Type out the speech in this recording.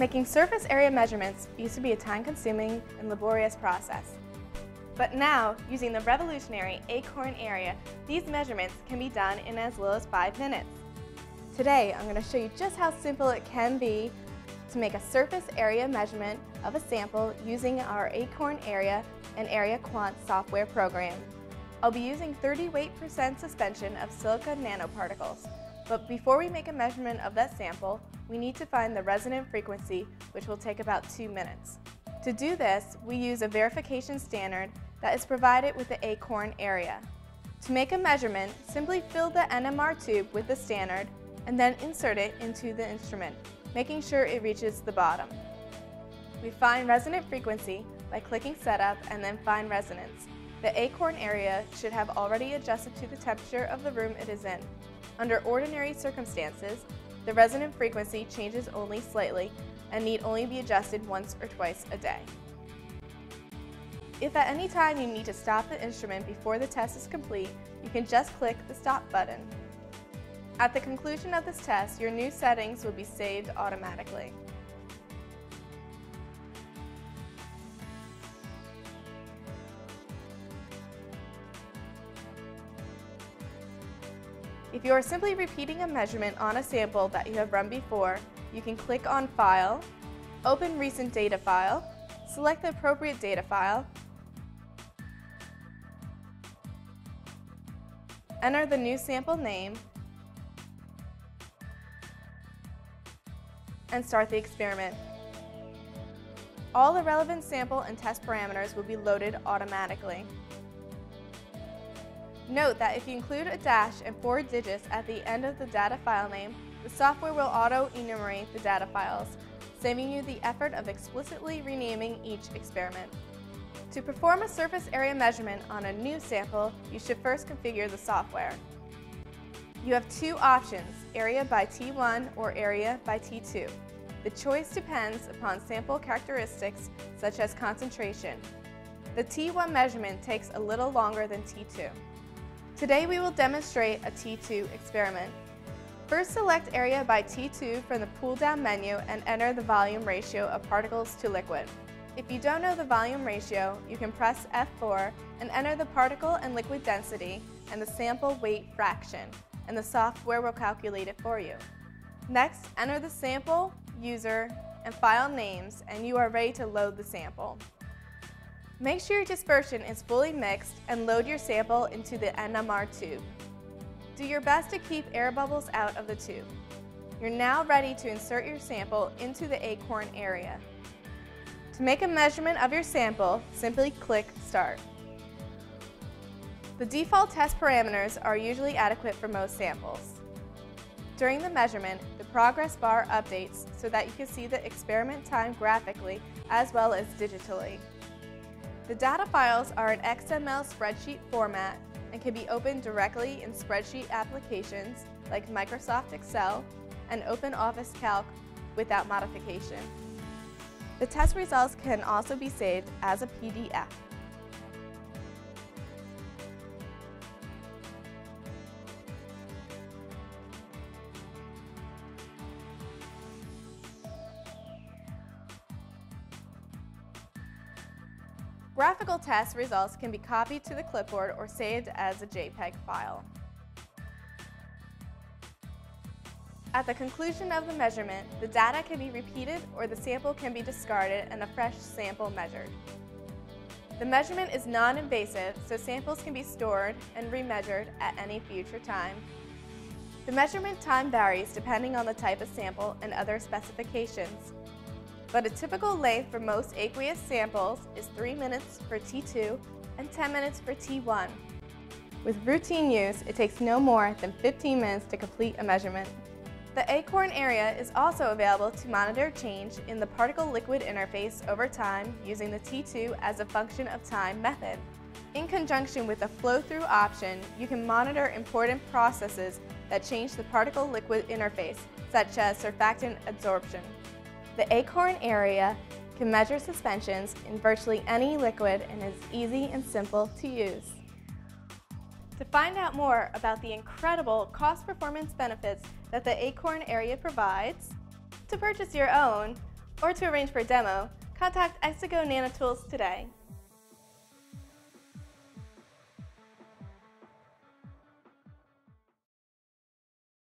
Making surface area measurements used to be a time-consuming and laborious process. But now, using the revolutionary Acorn Area, these measurements can be done in as little as 5 minutes. Today, I'm going to show you just how simple it can be to make a surface area measurement of a sample using our Acorn Area and Area Quant software program. I'll be using 30 weight% suspension of silica nanoparticles. But before we make a measurement of that sample, we need to find the resonant frequency, which will take about 2 minutes. To do this, we use a verification standard that is provided with the Acorn Area. To make a measurement, simply fill the NMR tube with the standard and then insert it into the instrument, making sure it reaches the bottom. We find resonant frequency by clicking Setup and then Find Resonance. The Acorn Area should have already adjusted to the temperature of the room it is in. Under ordinary circumstances, the resonant frequency changes only slightly and need only be adjusted once or twice a day. If at any time you need to stop the instrument before the test is complete, you can just click the Stop button. At the conclusion of this test, your new settings will be saved automatically. If you are simply repeating a measurement on a sample that you have run before, you can click on File, open Recent Data File, select the appropriate data file, enter the new sample name, and start the experiment. All the relevant sample and test parameters will be loaded automatically. Note that if you include a dash and 4 digits at the end of the data file name, the software will auto-enumerate the data files, saving you the effort of explicitly renaming each experiment. To perform a surface area measurement on a new sample, you should first configure the software. You have 2 options, area by T1 or area by T2. The choice depends upon sample characteristics such as concentration. The T1 measurement takes a little longer than T2. Today we will demonstrate a T2 experiment. First, select Area by T2 from the pull-down menu and enter the volume ratio of particles to liquid. If you don't know the volume ratio, you can press F4 and enter the particle and liquid density and the sample weight fraction, and the software will calculate it for you. Next, enter the sample, user, and file names, and you are ready to load the sample. Make sure your dispersion is fully mixed and load your sample into the NMR tube. Do your best to keep air bubbles out of the tube. You're now ready to insert your sample into the Acorn Area. To make a measurement of your sample, simply click Start. The default test parameters are usually adequate for most samples. During the measurement, the progress bar updates so that you can see the experiment time graphically as well as digitally. The data files are in XML spreadsheet format and can be opened directly in spreadsheet applications like Microsoft Excel and OpenOffice Calc without modification. The test results can also be saved as a PDF. Graphical test results can be copied to the clipboard or saved as a JPEG file. At the conclusion of the measurement, the data can be repeated or the sample can be discarded and a fresh sample measured. The measurement is non-invasive, so samples can be stored and remeasured at any future time. The measurement time varies depending on the type of sample and other specifications. But a typical length for most aqueous samples is 3 minutes for T2 and 10 minutes for T1. With routine use, it takes no more than 15 minutes to complete a measurement. The Acorn Area is also available to monitor change in the particle-liquid interface over time using the T2 as a function of time method. In conjunction with the flow-through option, you can monitor important processes that change the particle-liquid interface, such as surfactant adsorption. The Acorn Area can measure suspensions in virtually any liquid and is easy and simple to use. To find out more about the incredible cost-performance benefits that the Acorn Area provides, to purchase your own, or to arrange for a demo, contact Xigo Nanotools today.